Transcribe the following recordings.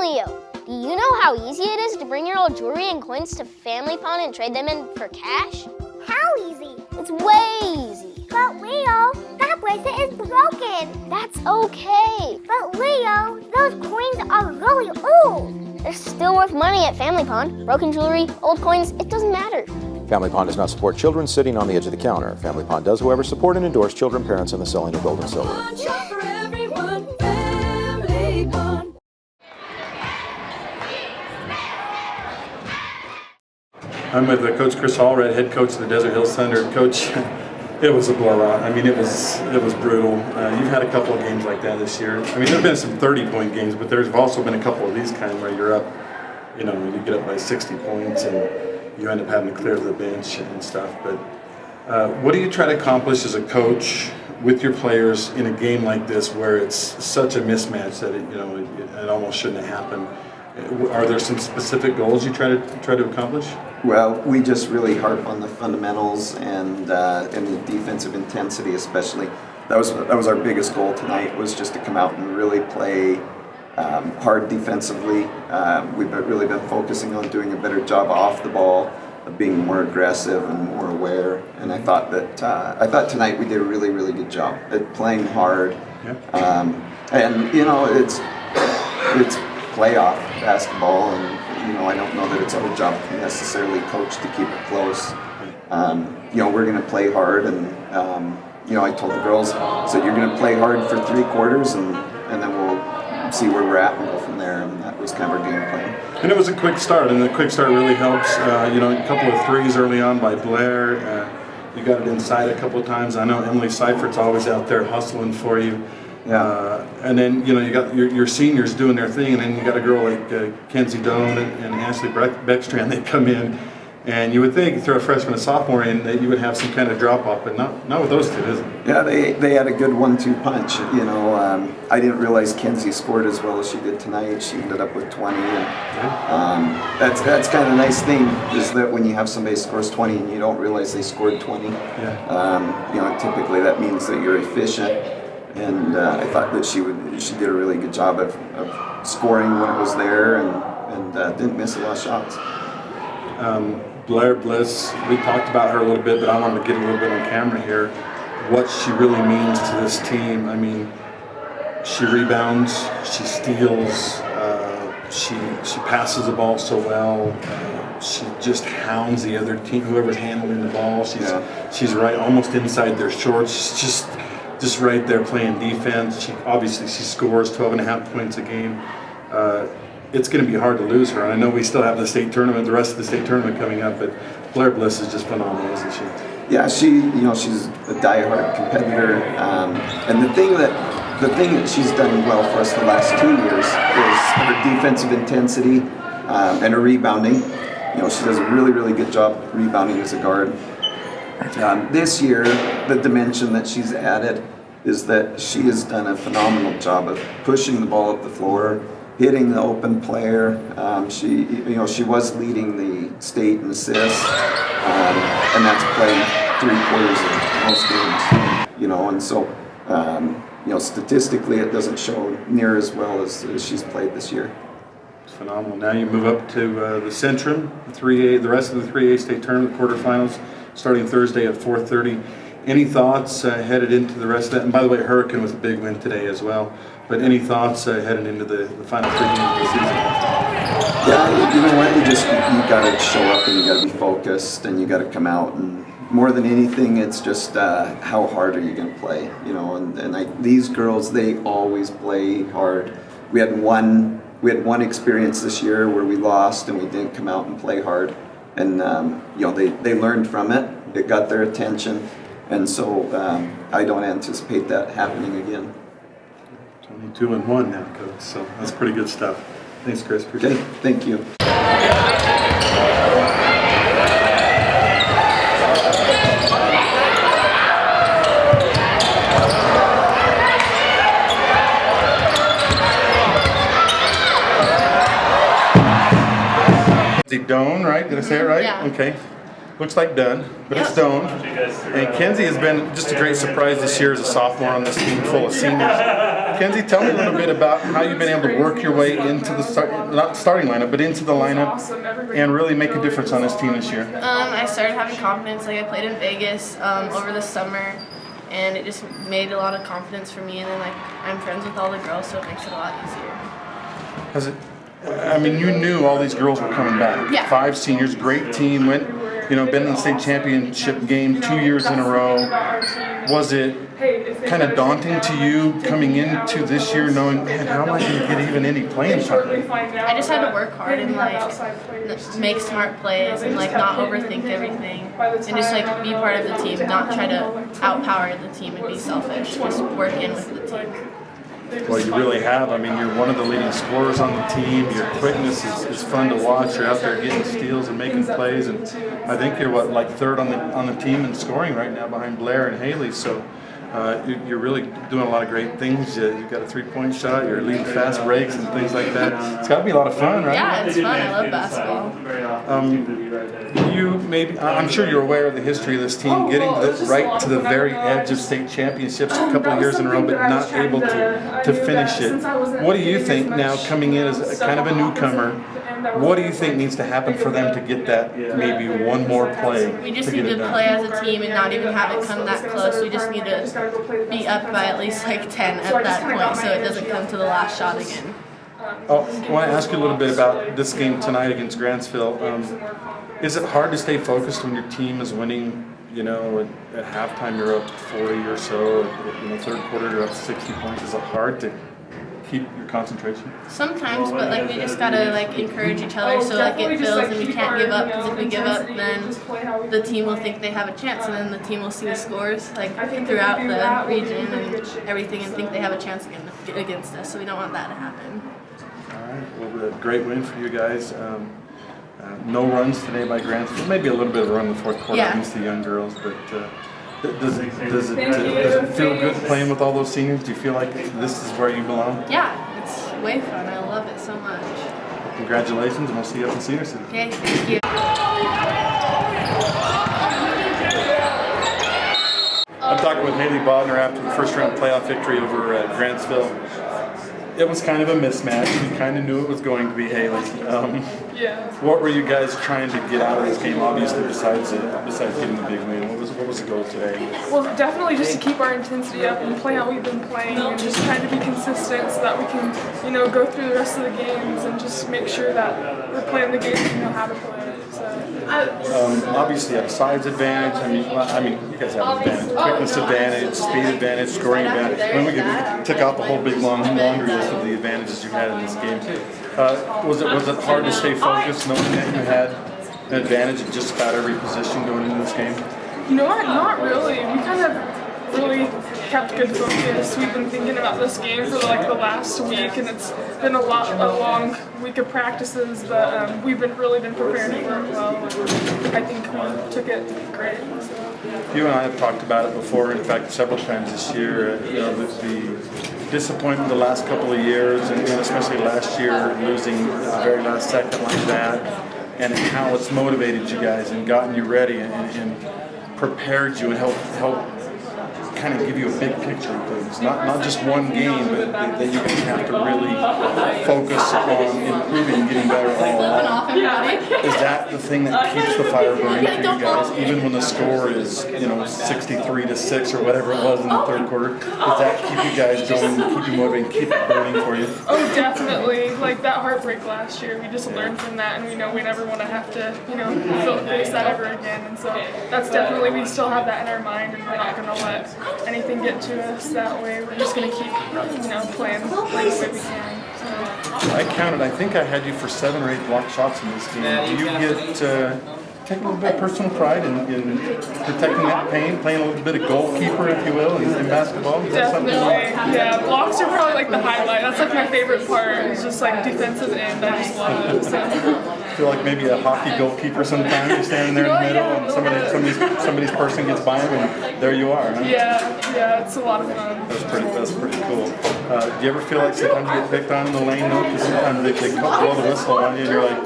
Leo, do you know how easy it is to bring your old jewelry and coins to Family Pawn and trade them in for cash? How easy? It's way easy. But Leo, that bracelet is broken. That's okay. But Leo, those coins are really old. They're still worth money at Family Pawn. Broken jewelry, old coins, it doesn't matter. Family Pawn does not support children sitting on the edge of the counter. Family Pawn does, however, support and endorse children, parents, in the selling of gold and silver. Shop for everyone, Family Pawn. I'm with Coach Chris Allred, head coach of the Desert Hills Thunder. Coach, it was a blowout. I mean, it was brutal. You've had a couple of games like that this year. I mean, there've been some 30-point games, but there's also been a couple of these kind where you're up, you get up by 60 points and you end up having to clear the bench and stuff. But what do you try to accomplish as a coach with your players in a game like this where it's such a mismatch that it almost shouldn't have happened? Are there some specific goals you try to accomplish? Well, we just really harp on the fundamentals and the defensive intensity, especially. That was our biggest goal tonight, was just to come out and really play hard defensively. We've really been focusing on doing a better job off the ball, of being more aggressive and more aware. And I thought tonight we did a really, really good job at playing hard. Yeah. And it's playoff basketball, and I don't know that it's our job necessarily, coach, to keep it close. We're going to play hard, and I told the girls, so you're going to play hard for 3 quarters, and then we'll see where we're at and go from there. And that was kind of our game plan. And it was a quick start, and the quick start really helps. A couple of threes early on by Blair. You got it inside a couple of times. I know Emily Seifert's always out there hustling for you. Yeah. And then you got your seniors doing their thing, and then you got a girl like Kenzie Doan and Ashley Beckstrand. They come in, and you would think throw a freshman and sophomore in that you would have some kind of drop off, but not with those two, is it? Yeah, they had a good 1-2 punch. I didn't realize Kenzie scored as well as she did tonight. She ended up with 20, and that's kind of a nice thing, is that when you have somebody scores 20 and you don't realize they scored 20. Yeah. Typically that means that you're efficient. And I thought that she did a really good job of scoring when it was there, and didn't miss a lot of shots. Blair Bliss, we talked about her a little bit, but I wanted to get a little bit on camera here. What she really means to this team. I mean, she rebounds, she steals, she passes the ball so well. She just hounds the other team, whoever's handling the ball. She's right almost inside their shorts. She's just right there playing defense. She scores 12.5 points a game. It's going to be hard to lose her. And I know we still have the rest of the state tournament coming up, but Blair Bliss is just phenomenal, isn't she? Yeah, she's a diehard competitor. And the thing that she's done well for us the last 2 years is her defensive intensity and her rebounding. She does a really, really good job rebounding as a guard. This year, the dimension that she's added is that she has done a phenomenal job of pushing the ball up the floor, hitting the open player. She was leading the state in assists, and that's playing 3/4 of most games. And so statistically, it doesn't show near as well as she's played this year. It's phenomenal. Now you move up to the Centrum, the rest of the 3A state tournament quarterfinals, starting Thursday at 4:30. Any thoughts headed into the rest of that? And by the way, Hurricane was a big win today as well. But any thoughts headed into the final 3 games of the season? Yeah, you know what? You got to show up, and you got to be focused, and you got to come out. And more than anything, it's just how hard are you going to play? These girls, they always play hard. We had one experience this year where we lost and we didn't come out and play hard. And they learned from it. It got their attention, and so I don't anticipate that happening again. 22-1 now, Coach. So that's pretty good stuff. Thanks, Chris. Appreciate it. Thank you. Is it Doan, right? Did I say it right? Yeah. Okay. Looks like Dunn, but it's Doan. And Kenzie has been just a great surprise this year as a sophomore on this team full of seniors. Kenzie, tell me a little bit about how you've been able to work your way into the not starting lineup, but into the lineup, and really make a difference on this team this year. I started having confidence. Like I played in Vegas over the summer, and it just made a lot of confidence for me. And then like I'm friends with all the girls, so it makes it a lot easier. Has it? I mean, you knew all these girls were coming back. Yeah. 5 seniors, great team. Went, been in the state championship game 2 years in a row. Was it kind of daunting to you coming into this year, knowing, man, how am I going to get even any playing time? I just had to work hard and like make smart plays and like not overthink everything and just like be part of the team, not try to outpower the team and be selfish. Just work in with the team. Well, you really have. I mean, you're one of the leading scorers on the team. Your quickness is fun to watch. You're out there getting steals and making plays, and I think you're like third on the team in scoring right now behind Blair and Haley. So you're really doing a lot of great things. You've got a 3-point shot. You're leading fast breaks and things like that. It's got to be a lot of fun, right? Yeah, it's fun. I love basketball. I'm sure you're aware of the history of this team, getting right to the very edge of state championships a couple of years in a row, but not able to finish it. What do you think now, coming in as a kind of a newcomer? What do you think needs to happen for them to get that maybe one more play? We just need to play as a team and not even have it come that close. We just need to be up by at least like 10 at that point so it doesn't come to the last shot again. Oh, I want to ask you a little bit about this game tonight against Grantsville. Is it hard to stay focused when your team is winning? At halftime you're up 40 or so. Third quarter you're up 60 points. Is it hard to keep your concentration? Sometimes, but like we just gotta like encourage each other so like it feels and we can't give up, because if we give up then the team will think they have a chance and then the team will see the scores like throughout the region and everything and think they have a chance against us, so we don't want that to happen. All right, well, a great win for you guys. No runs today by Grantsville. Maybe a little bit of a run in the fourth quarter against the young girls, but does it feel good playing with all those seniors? Do you feel like this is where you belong? Yeah, it's way fun. I love it so much. Congratulations, and we'll see you up in Cedar City. Okay, thank you. I'm talking with Haley Bodner after the first round playoff victory over Grantsville. It was kind of a mismatch. We kind of knew it was going to be Haley. What were you guys trying to get out of this game, obviously, besides getting the big win? What was the goal today? Well, definitely just to keep our intensity up and play how we've been playing and just trying to be consistent so that we can, go through the rest of the games and just make sure that we're playing the games we know how to play. Obviously, you have a size advantage. I mean, you guys have an advantage. Quickness advantage, speed advantage, scoring advantage. We took out the whole big long laundry list of the advantages you had in this game. Was it hard to stay focused knowing that you had an advantage in just about every position going into this game? You know what? Not really. We kind of really kept good focus. We've been thinking about this game for the last week, and it's been a long week of practices, but we've really been preparing for it well. I think we took it great. You and I have talked about it before. In fact, several times this year. The disappointment the last couple of years, and especially last year, losing the very last second like that, and how it's motivated you guys and gotten you ready and prepared you and helped kind of give you a big picture of things. Not just one game, but that you guys have to really focus on improving and getting better all along. Is that the thing that keeps the fire burning for you guys, even when the score is 63-6 or whatever it was in the third quarter? Does that keep you guys going, keep you motivated, keep it burning for you? Oh, definitely. Like that heartbreak last year, we just learned from that, and we know we never want to have to, face that ever again. And so that's definitely, we still have that in our mind, and we're not going to let anything get to us that way. We're just going to keep, playing the way we can. So. I counted, I think I had you for 7 or 8 blocked shots in this game. Do you take a little bit of personal pride in protecting that paint, playing a little bit of goalkeeper, if you will, in basketball? Definitely, yeah. Blocks are probably the highlight. That's my favorite part. It's just defensive end. I just love it. So. I feel like maybe a hockey goalkeeper sometimes. You're standing there in the middle, and somebody's person gets by him, and there you are. Huh? Yeah, it's a lot of fun. That's pretty cool. Do you ever feel like sometimes you get picked on in the lane, though? Because sometimes they blow the whistle on you, and you're like,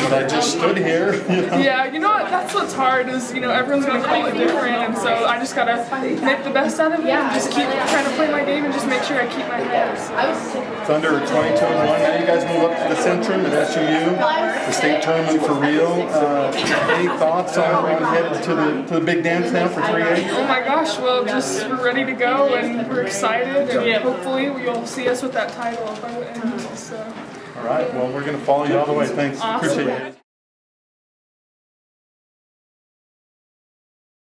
but I just stood here. Yeah, you know what? that's what's hard is, everyone's going to call it different, and so I just got to make the best out of it and just keep trying to play my game and just make sure I keep my head. So. It's under 22-1. Now you guys move up to the Centrum at SUU, the state tournament for real. Any thoughts on maybe headed to the big dance now for 3A? Oh my gosh, well, just we're ready to go and we're excited, and hopefully you'll see us with that title by the end. So. All right, well, we're going to follow you all the way. Thanks. Awesome. Appreciate it.